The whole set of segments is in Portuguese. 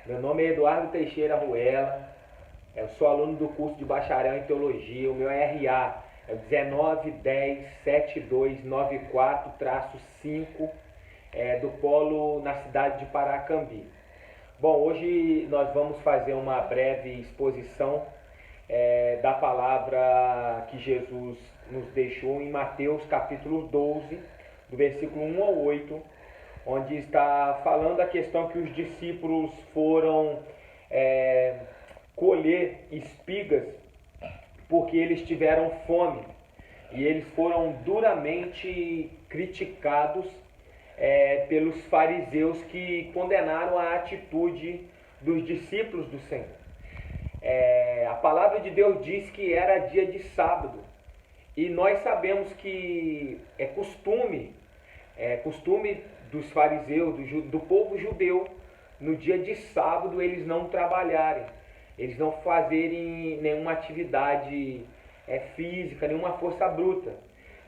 Meu nome é Eduardo Teixeira Ruela, eu sou aluno do curso de bacharel em teologia, o meu RA é o 19107294-5, do polo na cidade de Paracambi. Bom, hoje nós vamos fazer uma breve exposição da palavra que Jesus nos deixou em Mateus capítulo 12, do versículo 1 ao 8, onde está falando a questão que os discípulos foram colher espigas porque eles tiveram fome e eles foram duramente criticados pelos fariseus que condenaram a atitude dos discípulos do Senhor. A palavra de Deus diz que era dia de sábado e nós sabemos que é costume dos fariseus, do povo judeu, no dia de sábado eles não trabalharem, eles não fazerem nenhuma atividade física, nenhuma força bruta.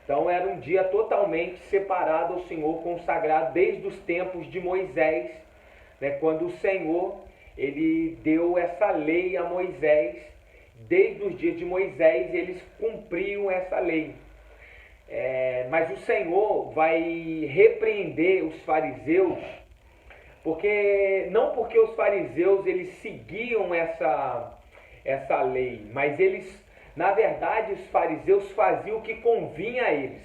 Então era um dia totalmente separado ao Senhor, consagrado desde os tempos de Moisés, quando o Senhor ele deu essa lei a Moisés. Desde os dias de Moisés eles cumpriam essa lei. Mas o Senhor vai repreender os fariseus, não porque os fariseus eles seguiam essa lei, mas na verdade os fariseus faziam o que convinha a eles.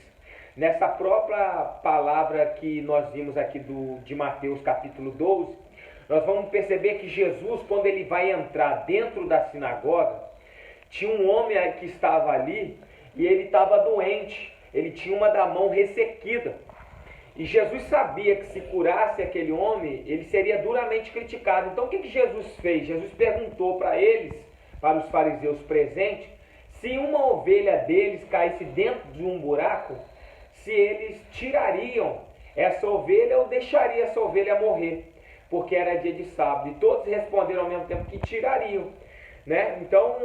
Nessa própria palavra que nós vimos aqui de Mateus capítulo 12, nós vamos perceber que Jesus, quando ele vai entrar dentro da sinagoga, tinha um homem que estava ali e ele estava doente. Ele tinha uma da mão ressequida. E Jesus sabia que se curasse aquele homem, ele seria duramente criticado. Então o que Jesus fez? Jesus perguntou para eles, para os fariseus presentes, se uma ovelha deles caísse dentro de um buraco, se eles tirariam essa ovelha ou deixariam essa ovelha morrer, porque era dia de sábado. E todos responderam ao mesmo tempo que tirariam. Então,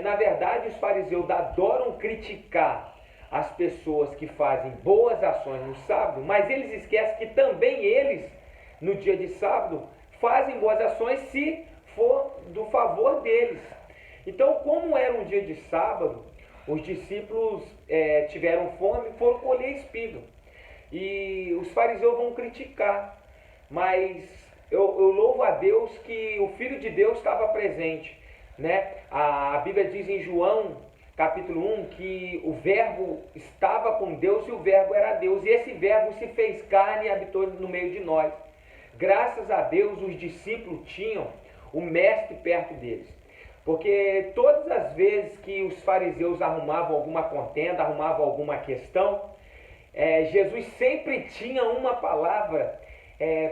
na verdade, os fariseus adoram criticar as pessoas que fazem boas ações no sábado, mas eles esquecem que também eles, no dia de sábado, fazem boas ações se for do favor deles. Então, como era um dia de sábado, os discípulos tiveram fome e foram colher espiga. E os fariseus vão criticar, mas eu louvo a Deus que o Filho de Deus estava presente. A Bíblia diz em João capítulo 1 que o verbo estava com Deus e o verbo era Deus, e esse verbo se fez carne e habitou no meio de nós. Graças a Deus os discípulos tinham o mestre perto deles, porque todas as vezes que os fariseus arrumavam alguma contenda, arrumavam alguma questão, Jesus sempre tinha uma palavra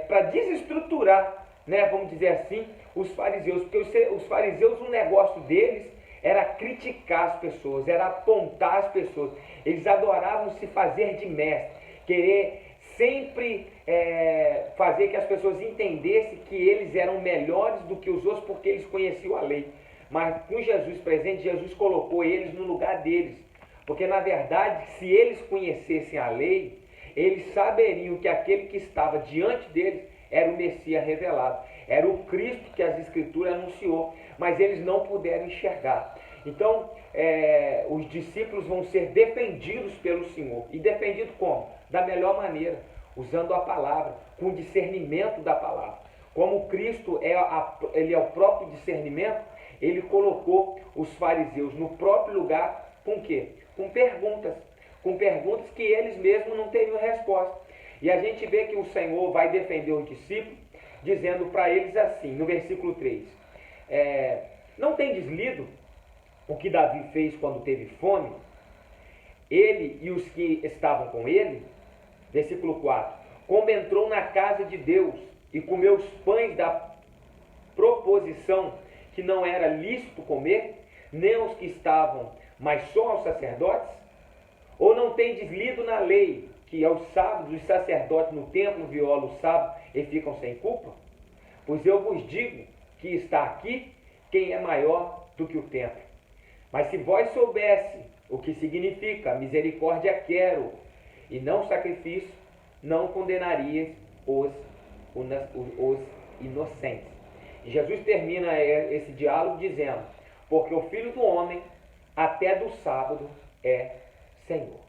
para desestruturar, vamos dizer assim, os fariseus, porque os fariseus, o negócio deles era criticar as pessoas, era apontar as pessoas. Eles adoravam se fazer de mestre, querer sempre fazer que as pessoas entendessem que eles eram melhores do que os outros porque eles conheciam a lei. Mas com Jesus presente, Jesus colocou eles no lugar deles, porque na verdade, se eles conhecessem a lei, eles saberiam que aquele que estava diante deles era o Messias revelado, era o Cristo que as Escrituras anunciou, mas eles não puderam enxergar. Então, os discípulos vão ser defendidos pelo Senhor. E defendidos como? Da melhor maneira, usando a palavra, com discernimento da palavra. Como Cristo ele é o próprio discernimento, ele colocou os fariseus no próprio lugar com o quê? Com perguntas que eles mesmos não teriam resposta. E a gente vê que o Senhor vai defender os discípulos, dizendo para eles assim, no versículo 3, não tendes lido o que Davi fez quando teve fome? Ele e os que estavam com ele? Versículo 4, como entrou na casa de Deus e comeu os pães da proposição que não era lícito comer, nem os que estavam, mas só aos sacerdotes? Ou não tendes lido na lei que aos sábados os sacerdotes no templo violam o sábado e ficam sem culpa? Pois eu vos digo que está aqui quem é maior do que o templo. Mas se vós soubesse o que significa misericórdia quero e não sacrifício, não condenarias os inocentes. E Jesus termina esse diálogo dizendo: porque o Filho do Homem, até do sábado, é Senhor.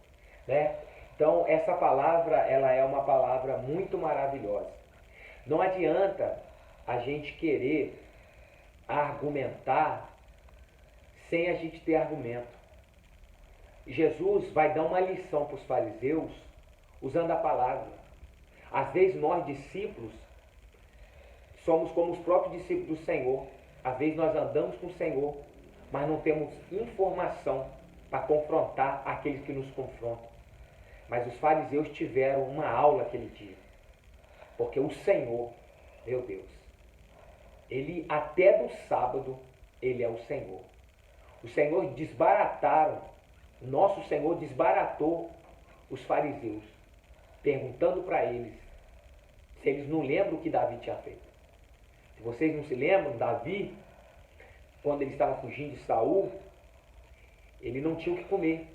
Né? Então, essa palavra, ela é uma palavra muito maravilhosa. Não adianta a gente querer argumentar sem a gente ter argumento. Jesus vai dar uma lição para os fariseus usando a palavra. Às vezes nós, discípulos, somos como os próprios discípulos do Senhor. Às vezes nós andamos com o Senhor, mas não temos informação para confrontar aqueles que nos confrontam. Mas os fariseus tiveram uma aula aquele dia. Porque o Senhor, meu Deus, ele até do sábado, ele é o Senhor. O Senhor desbarataram, nosso Senhor desbaratou os fariseus, perguntando para eles se eles não lembram o que Davi tinha feito. Se vocês não se lembram, Davi, quando ele estava fugindo de Saul, ele não tinha o que comer.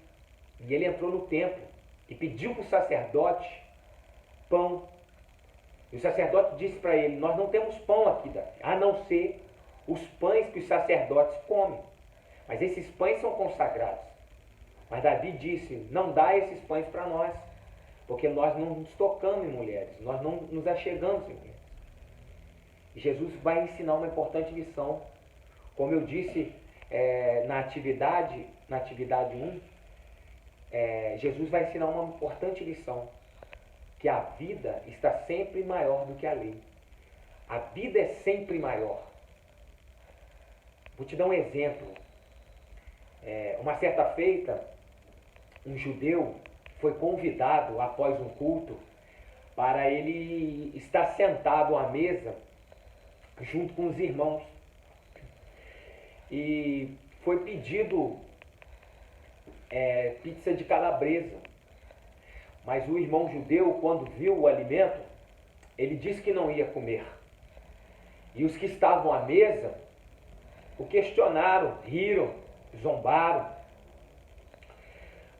E ele entrou no templo e pediu para o sacerdote pão. E o sacerdote disse para ele: nós não temos pão aqui, Davi, a não ser os pães que os sacerdotes comem. Mas esses pães são consagrados. Mas Davi disse: não dá esses pães para nós, porque nós não nos tocamos em mulheres, nós não nos achegamos em mulheres. E Jesus vai ensinar uma importante lição. Como eu disse na atividade 1, Jesus vai ensinar uma importante lição, que a vida está sempre maior do que a lei. A vida é sempre maior. Vou te dar um exemplo. Uma certa feita, um judeu foi convidado após um culto para ele estar sentado à mesa junto com os irmãos. E foi pedido pizza de calabresa. Mas o irmão judeu, quando viu o alimento, ele disse que não ia comer. E os que estavam à mesa o questionaram, riram, zombaram.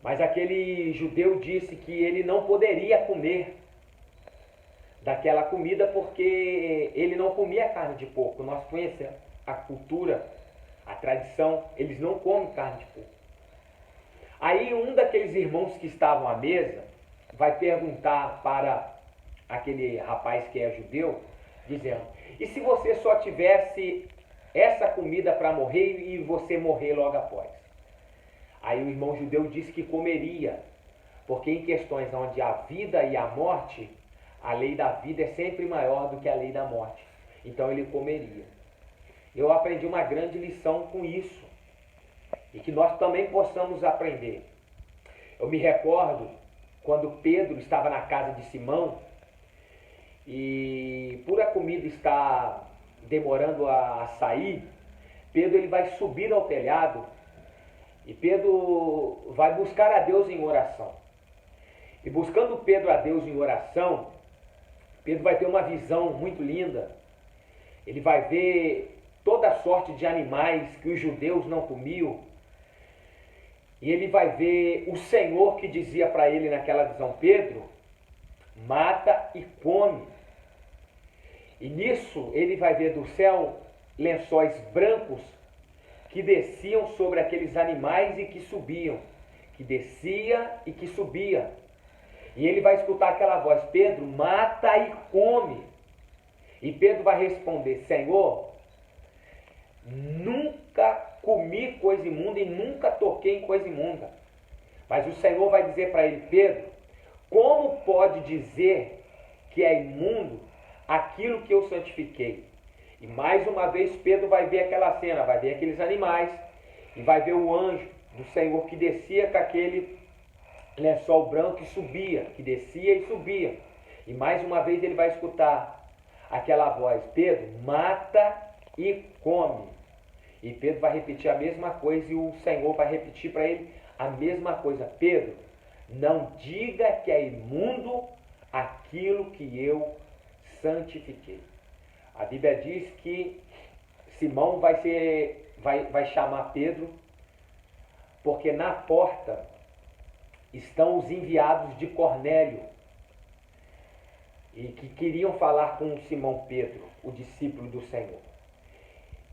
Mas aquele judeu disse que ele não poderia comer daquela comida porque ele não comia carne de porco. Nós conhecemos a cultura, a tradição, eles não comem carne de porco. Aí um daqueles irmãos que estavam à mesa vai perguntar para aquele rapaz que é judeu, dizendo: e se você só tivesse essa comida para morrer e você morrer logo após? Aí o irmão judeu disse que comeria, porque em questões onde a vida e a morte, a lei da vida é sempre maior do que a lei da morte. Então ele comeria. Eu aprendi uma grande lição com isso, e que nós também possamos aprender. Eu me recordo quando Pedro estava na casa de Simão, e por a comida estar demorando a sair, Pedro ele vai subir ao telhado, e Pedro vai buscar a Deus em oração. E buscando Pedro a Deus em oração, Pedro vai ter uma visão muito linda. Ele vai ver toda sorte de animais que os judeus não comiam. E ele vai ver o Senhor que dizia para ele naquela visão: Pedro, mata e come. E nisso ele vai ver do céu lençóis brancos que desciam sobre aqueles animais e que subiam, que descia e que subia. E ele vai escutar aquela voz: Pedro, mata e come. E Pedro vai responder: Senhor, nunca comi coisa imunda e nunca toquei em coisa imunda. Mas o Senhor vai dizer para ele: Pedro, como pode dizer que é imundo aquilo que eu santifiquei? E mais uma vez Pedro vai ver aquela cena, vai ver aqueles animais, e vai ver o anjo do Senhor que descia com aquele lençol branco e subia, que descia e subia. E mais uma vez ele vai escutar aquela voz: Pedro, mata e come. E Pedro vai repetir a mesma coisa, e o Senhor vai repetir para ele a mesma coisa: Pedro, não diga que é imundo aquilo que eu santifiquei. A Bíblia diz que Simão vai chamar Pedro, porque na porta estão os enviados de Cornélio, e que queriam falar com Simão Pedro, o discípulo do Senhor.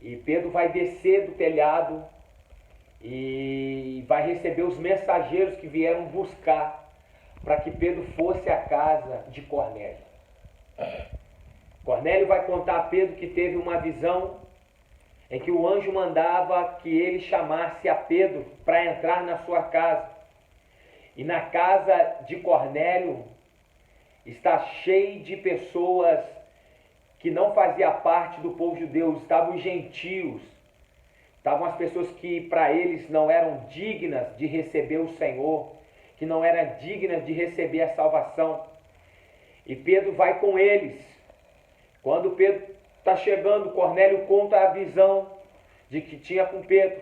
E Pedro vai descer do telhado e vai receber os mensageiros que vieram buscar para que Pedro fosse à casa de Cornélio. Cornélio vai contar a Pedro que teve uma visão em que o anjo mandava que ele chamasse a Pedro para entrar na sua casa. E na casa de Cornélio está cheio de pessoas que não faziam parte do povo judeu, estavam os gentios, estavam as pessoas que para eles não eram dignas de receber o Senhor, que não eram dignas de receber a salvação. E Pedro vai com eles. Quando Pedro está chegando, Cornélio conta a visão de que tinha com Pedro.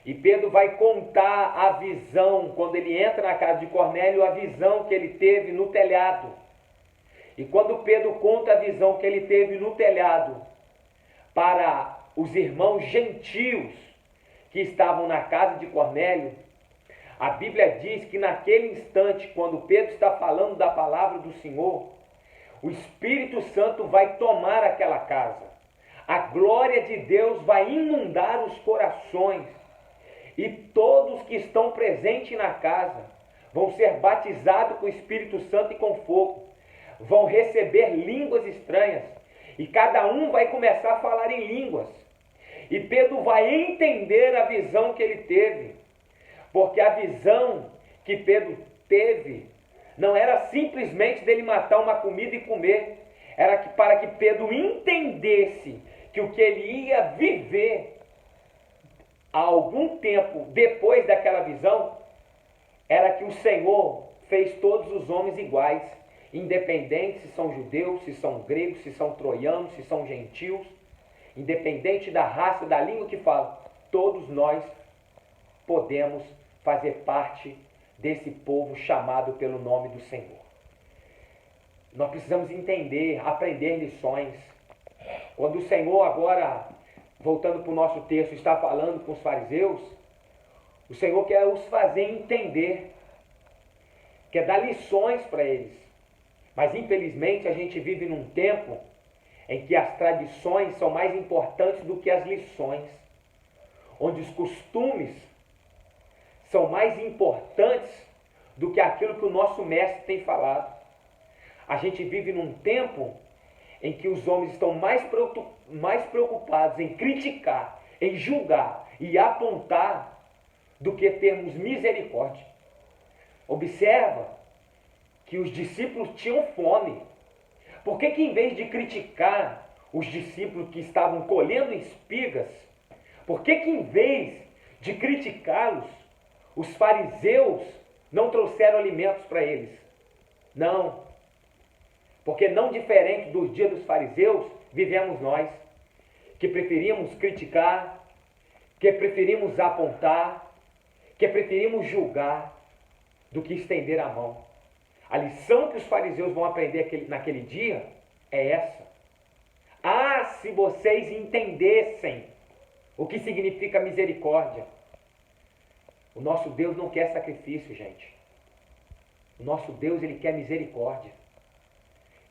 E Pedro vai contar a visão, quando ele entra na casa de Cornélio, a visão que ele teve no telhado. E quando Pedro conta a visão que ele teve no telhado para os irmãos gentios que estavam na casa de Cornélio, a Bíblia diz que naquele instante, quando Pedro está falando da palavra do Senhor, o Espírito Santo vai tomar aquela casa. A glória de Deus vai inundar os corações. E todos que estão presentes na casa vão ser batizados com o Espírito Santo e com fogo. Vão receber línguas estranhas. E cada um vai começar a falar em línguas. E Pedro vai entender a visão que ele teve. Porque a visão que Pedro teve não era simplesmente dele matar uma comida e comer. Era para que Pedro entendesse que o que ele ia viver há algum tempo depois daquela visão era que o Senhor fez todos os homens iguais, independente se são judeus, se são gregos, se são troianos, se são gentios, independente da raça, da língua que falam, todos nós podemos fazer parte desse povo chamado pelo nome do Senhor. Nós precisamos entender, aprender lições. Quando o Senhor agora, voltando para o nosso texto, está falando com os fariseus, o Senhor quer os fazer entender, quer dar lições para eles. Mas infelizmente a gente vive num tempo em que as tradições são mais importantes do que as lições, onde os costumes são mais importantes do que aquilo que o nosso mestre tem falado. A gente vive num tempo em que os homens estão mais preocupados em criticar, em julgar e apontar do que termos misericórdia. Observa que os discípulos tinham fome. Por que em vez de criticar os discípulos que estavam colhendo espigas, por que em vez de criticá-los, os fariseus não trouxeram alimentos para eles? Não. Porque não diferente dos dias dos fariseus, vivemos nós, que preferimos criticar, que preferimos apontar, que preferimos julgar, do que estender a mão. A lição que os fariseus vão aprender naquele dia é essa. Ah, se vocês entendessem o que significa misericórdia. O nosso Deus não quer sacrifício, gente. O nosso Deus, ele quer misericórdia.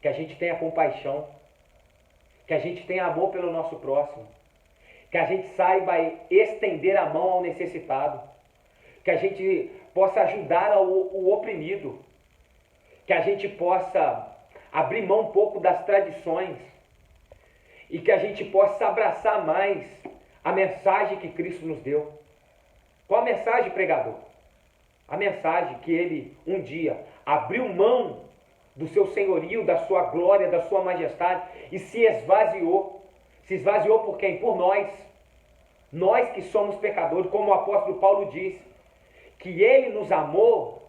Que a gente tenha compaixão, que a gente tenha amor pelo nosso próximo, que a gente saiba estender a mão ao necessitado, que a gente possa ajudar o oprimido, que a gente possa abrir mão um pouco das tradições e que a gente possa abraçar mais a mensagem que Cristo nos deu. Qual a mensagem, pregador? A mensagem que ele um dia abriu mão do seu senhorio, da sua glória, da sua majestade e se esvaziou. Se esvaziou por quem? Por nós. Nós que somos pecadores, como o apóstolo Paulo diz, que ele nos amou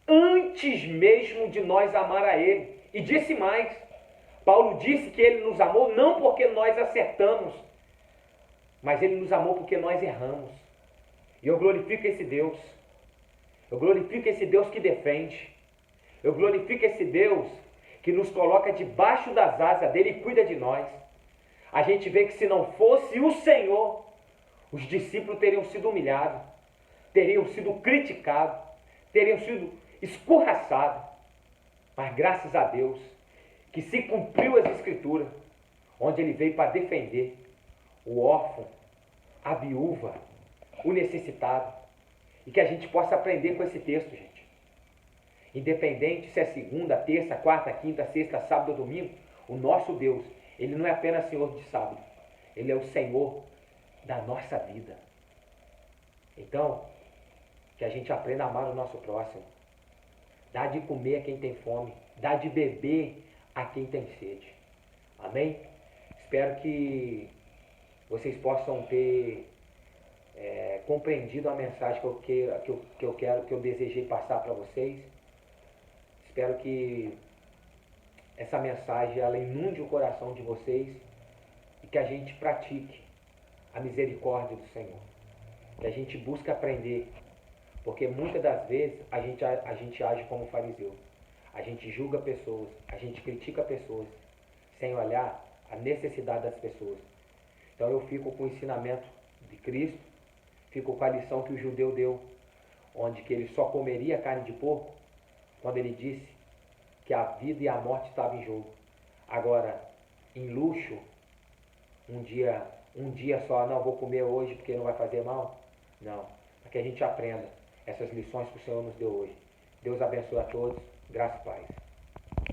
antes mesmo de nós amar a ele. E disse mais, Paulo disse que ele nos amou não porque nós acertamos, mas ele nos amou porque nós erramos. E eu glorifico esse Deus. Eu glorifico esse Deus que defende. Eu glorifico esse Deus que nos coloca debaixo das asas dele e cuida de nós. A gente vê que se não fosse o Senhor, os discípulos teriam sido humilhados, teriam sido criticados, teriam sido escorraçados. Mas graças a Deus que se cumpriu as Escrituras, onde ele veio para defender. o órfão, a viúva, o necessitado. E que a gente possa aprender com esse texto, gente. Independente se é segunda, terça, quarta, quinta, sexta, sábado ou domingo, o nosso Deus, Ele não é apenas Senhor de sábado. Ele é o Senhor da nossa vida. Então, que a gente aprenda a amar o nosso próximo. Dá de comer a quem tem fome. Dá de beber a quem tem sede. Amém? Espero que vocês possam ter compreendido a mensagem que eu desejei passar para vocês. Espero que essa mensagem ela inunde o coração de vocês e que a gente pratique a misericórdia do Senhor. Que a gente busque aprender, porque muitas das vezes a gente age como fariseu. A gente julga pessoas, a gente critica pessoas, sem olhar a necessidade das pessoas. Então eu fico com o ensinamento de Cristo, fico com a lição que o judeu deu, onde que ele só comeria carne de porco, quando ele disse que a vida e a morte estavam em jogo. Agora, em luxo, um dia só, não vou comer hoje porque não vai fazer mal. Não, para que a gente aprenda essas lições que o Senhor nos deu hoje. Deus abençoe a todos, graça e paz.